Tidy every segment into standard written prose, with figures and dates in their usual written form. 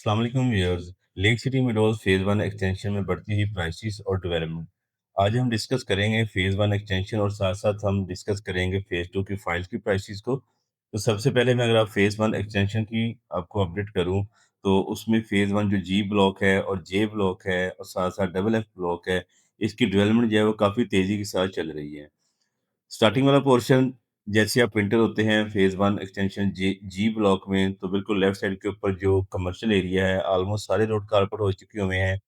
अस्सलाम वालेकुम viewers. Lake city meadows phase 1 extension में बढ़ती हुई प्राइसेस और डेवलपमेंट। आज हम डिस्कस करेंगे फेज़ 1 एक्सटेंशन और साथ-साथ हम डिस्कस करेंगे फेज़ 2 की फाइल्स की प्राइसेस को। तो सबसे पहले मैं अगर आप फेज़ 1 एक्सटेंशन की आपको अपडेट करूँ, तो उसमें फेज़ 1 जो जी ब्लॉक है और जे ब्लॉक है और साथ-साथ डबल एफ ब्लॉक है, इसकी डेवलपमेंट जो है वो काफ़ी तेज़ी के साथ चल रही है। स्टार्टिंग वाला पोर्शन जैसे आप एंटर होते हैं फेज़ 1 एक्सटेंशन जी जी ब्लॉक में, तो बिल्कुल लेफ्ट साइड के ऊपर जो कमर्शियल एरिया है, ऑलमोस्ट सारे रोड कारपेट हो चुके हुए हैं।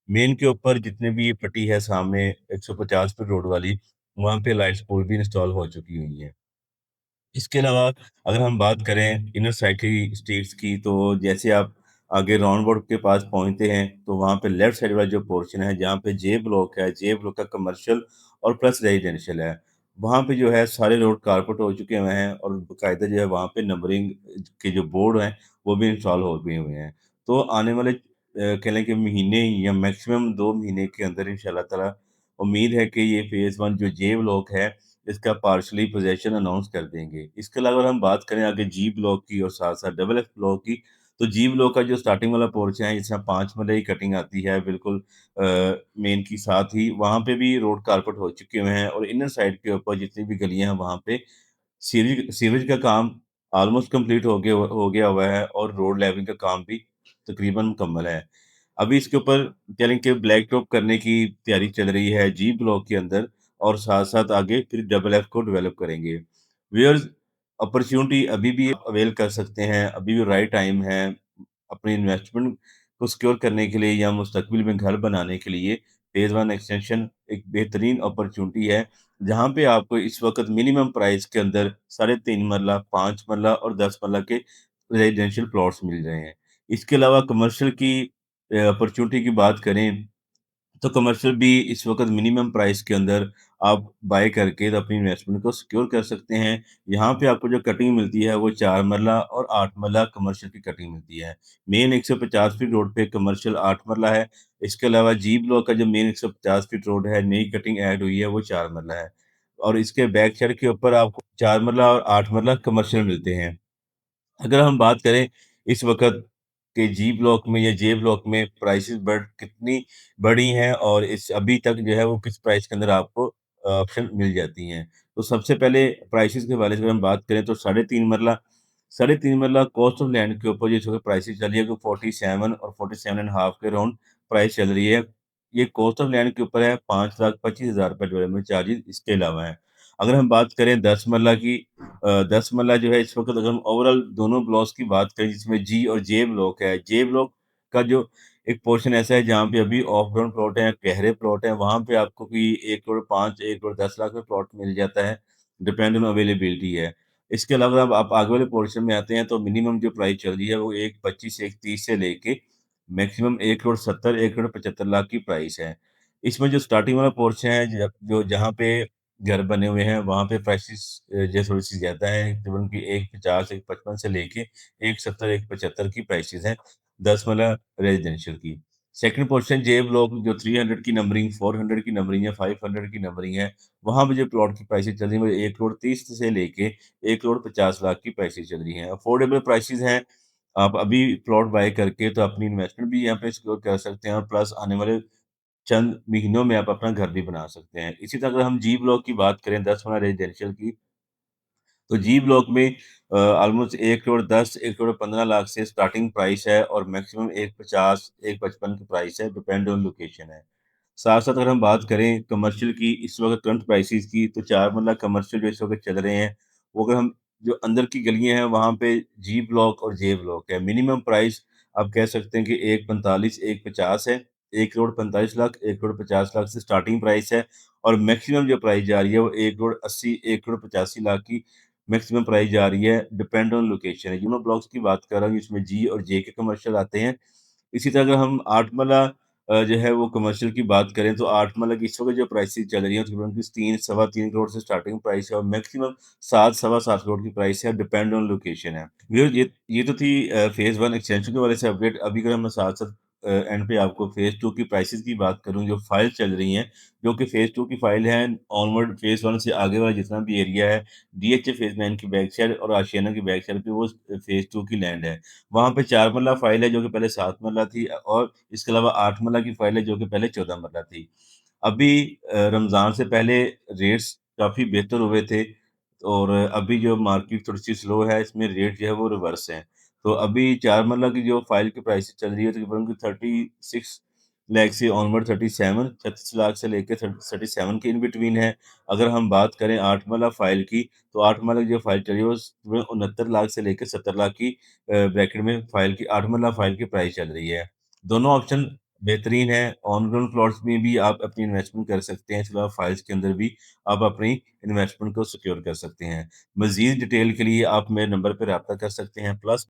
मेन के ऊपर जितने भी ये पट्टी है सामने 150 फीट रोड वाली, वहाँ पे लाइट्स पोल भी इंस्टॉल हो चुकी हुई हैं। इसके अलावा अगर हम बात करें इनर साइड की स्ट्रीट्स की, तो जैसे आप आगे राउंड बोर्ड के पास पहुंचते हैं, तो वहाँ पे लेफ्ट साइड वाला जो पोर्शन है जहाँ पे जे ब्लॉक है, जे ब्लॉक का कमर्शियल और प्लस रेजिडेंशियल है, वहाँ पे जो है सारे रोड कारपेट हो चुके हुए हैं और बाकायदा जो है वहाँ पे नंबरिंग के जो बोर्ड हैं वो भी इंस्टॉल हो गए हुए हैं। तो आने वाले कह लें कि महीने या मैक्सिमम 2 महीने के अंदर इंशाल्लाह ताला उम्मीद है कि ये फेज़ 1 जो जे ब्लॉक है, इसका पार्शली पोज़ेशन अनाउंस कर देंगे। इसके अलावा अगर हम बात करें आगे जी ब्लॉक की और साथ-साथ डबल एक्स ब्लॉक की, तो जी ब्लॉक का जो स्टार्टिंग वाला पोर्शन है, जिसमें 5 मलई कटिंग आती है बिल्कुल मेन की साथ ही, वहाँ पे भी रोड कारपेट हो चुके हुए हैं और इनर साइड के ऊपर जितनी भी गलियाँ हैं, वहाँ पे सीवेज सीवेज का काम ऑलमोस्ट कंप्लीट हो गया हुआ है और रोड लेवलिंग का काम भी तकरीबन मुकम्मल है। अभी इसके ऊपर कह लें कि ब्लैक टॉप करने की तैयारी चल रही है जी ब्लॉक के अंदर और साथ-साथ आगे फिर डबल एफ को डेवलप करेंगे। व्यूअर्स, अपॉर्च्युनिटी अभी भी अवेल कर सकते हैं, अभी भी राइट टाइम है अपनी इन्वेस्टमेंट को सिक्योर करने के लिए या मुस्तकबिल में घर बनाने के लिए। फेज़ 1 एक्सटेंशन एक बेहतरीन अपॉर्च्युनिटी है, जहाँ पे आपको इस वक़्त मिनिमम प्राइस के अंदर साढ़े 3 मरला, 5 मरला और 10 मरला के रेज़िडेंशियल प्लॉट्स मिल रहे हैं। इसके अलावा कमर्शियल की अपॉर्च्युनिटी की बात करें, तो कमर्शियल भी इस वक़्त मिनिमम प्राइस के अंदर आप बाय करके तो अपनी इन्वेस्टमेंट को सिक्योर कर सकते हैं। यहाँ पे आपको जो कटिंग मिलती है वो 4 मरला और 8 मरला कमर्शियल की कटिंग मिलती है। मेन 150 फीट रोड पे कमर्शियल 8 मरला है। इसके अलावा जी ब्लॉक का जो मेन 150 फीट रोड है, नई कटिंग ऐड हुई है, वो 4 मरला है। और इसके बैक साइड के ऊपर आपको 4 मरला और 8 मरला कमर्शियल मिलते हैं। अगर हम बात करें इस वक़्त के जी ब्लॉक में या जे ब्लॉक में प्राइसेज़ कितनी बढ़ी हैं और इस अभी तक जो है वो किस प्राइस के अंदर आपको ऑप्शन मिल जाती हैं। तो सबसे पहले प्राइसेज़ के हवाले से अगर हम बात करें, तो साढ़े 3 मरला कॉस्ट ऑफ लैंड के ऊपर जिस वक़्त प्राइसेज़ चल रही है, वो 47 और 47 एंड हाफ के अराउंड प्राइस चल रही है। ये कॉस्ट ऑफ लैंड के ऊपर है, 5,25,000 रुपए डेवलपमेंट चार्जेज़ इसके अलावा हैं। अगर हम बात करें 10 मरला की, 10 मरला जो है इस वक़्त अगर हम ओवरऑल दोनों ब्लॉक्स की बात करें, जिसमें जी और जे ब्लॉक है, जे ब्लॉक का जो एक पोर्शन ऐसा है जहाँ पे अभी ऑफ ग्राउंड प्लॉट हैं, गहरे प्लॉट हैं, वहाँ पे आपको कोई 1 करोड़ 5, 1 करोड़ 10 लाख में प्लॉट मिल जाता है, डिपेंड ऑन अवेलेबिलिटी है। इसके अलावा अब आप आगे वाले पोर्शन में आते हैं, तो मिनिमम जो प्राइस चल रही है वो 1,25, 1,30 से लेके मैक्सिमम 1 करोड़ 70, 1 करोड़ 75 लाख की प्राइस है। इसमें जो स्टार्टिंग वाला पोर्शन है जो जहाँ पे घर बने हुए हैं, वहाँ पे प्राइसेस जो थोड़ी-सी ज़्यादा है, तकरीबन कि 150, 155 से लेके 170, 175 की प्राइसेस हैं, 10 वाला रेज़िडेंशियल की। सेकंड पोर्शन जे ब्लॉक जो 300 की नंबरिंग, 400 की नंबरिंग है, 500 की नंबरिंग है, वहाँ पे जो प्लॉट की प्राइसेस चल रही है, वो 1 करोड़ 30 से लेके 1 करोड़ 50 लाख की प्राइसेस चल रही हैं। अफोर्डेबल प्राइसेस हैं, आप अभी प्लॉट बाय करके तो अपनी इन्वेस्टमेंट भी यहाँ पे सिक्योर कर सकते हैं और प्लस आने वाले चंद महीनों में आप अपना घर भी बना सकते हैं। इसी तरह अगर हम जी ब्लॉक की बात करें 10 वाला रेज़िडेंशियल की, तो जी ब्लॉक में ऑलमोस्ट 1 करोड़ 10, 1 करोड़ 15 लाख से स्टार्टिंग प्राइस है और मैक्सिमम 150, 155 की प्राइस है, डिपेंड ऑन लोकेशन है। साथ-साथ अगर हम बात करें कमर्शियल की इस वक़्त करंट प्राइसेज़ की, तो 4 मरला कमर्शियल जो इस वक़्त चल रहे हैं, वो अगर हम जो अंदर की गलियाँ हैं, वहाँ पे जी ब्लॉक और जे ब्लॉक है। मिनिमम प्राइस आप कह सकते हैं कि 145, 150 है। 1 करोड़ 45 लाख, 1 करोड़ 50 लाख से स्टार्टिंग प्राइस है और मैक्सिमम जो प्राइस जा रही है, वो 1 करोड़ 80, 1 करोड़ 85 लाख की मैक्सिमम प्राइस जा रही है, डिपेंड ऑन लोकेशन है। यूनो ब्लॉक्स की बात कर रहा हूँ, जिसमें जी और जे के कमर्शियल आते हैं। इसी तरह अगर हम 8 मरला जो है वो कमर्शियल की बात करें, तो 8 मरला की इस वक़्त जो प्राइसेज़ चल रही हैं, तकरीबन 3 सवा 3 करोड़ से स्टार्टिंग प्राइस है और मैक्सिमम 7 सवा 7 करोड़ की प्राइस है, डिपेंड ऑन लोकेशन है। ये तो थी फेज़ 1 एक्सटेंशन के हवाले से अपडेट। अभी अगर हम साथ-साथ एंड पे आपको फ़ेज़ 2 की प्राइसेज़ की बात करूँ, जो फाइल चल रही हैं, जो कि फ़ेज़ 2 की फाइल है, ऑनवर्ड फ़ेज़ 1 से आगे वाला जितना भी एरिया है, डीएचए फ़ेज़ 9 की बैक साइड और आशियाना की बैक साइड पे वो फ़ेज़ 2 की लैंड है। वहाँ पे 4 मरला फाइल है, जो कि पहले 7 मरला थी और इसके अलावा 8 मरला की फाइल है, जो कि पहले 14 मरला थी। अभी रमज़ान से पहले रेट्स काफ़ी बेहतर हुए थे और अभी जो मार्केट थोड़ी-सी स्लो है, इसमें रेट जो है वो रिवर्स हैं। तो अभी 4 मरला की जो फाइल की प्राइस चल रही है तकरीबन 36 लाख से ऑनवर्ड 37 36 लाख से लेके 37 के इन बिटवीन है। अगर हम बात करें 8 मरला फाइल की, तो 8 मरला की जो फाइल चल रही है वो 69 लाख से लेके 70 लाख की ब्रैकेट में फाइल की 8 मरला फाइल की प्राइस चल रही है। दोनों ऑप्शन बेहतरीन है। ऑन ग्राउंड प्लॉट्स में भी आप अपनी इन्वेस्टमेंट कर सकते हैं, इसके अलावा फाइल्स के अंदर भी आप अपनी इन्वेस्टमेंट को सिक्योर कर सकते हैं। मज़ीद डिटेल के लिए आप मेरे नंबर पे राब्ता कर सकते हैं, प्लस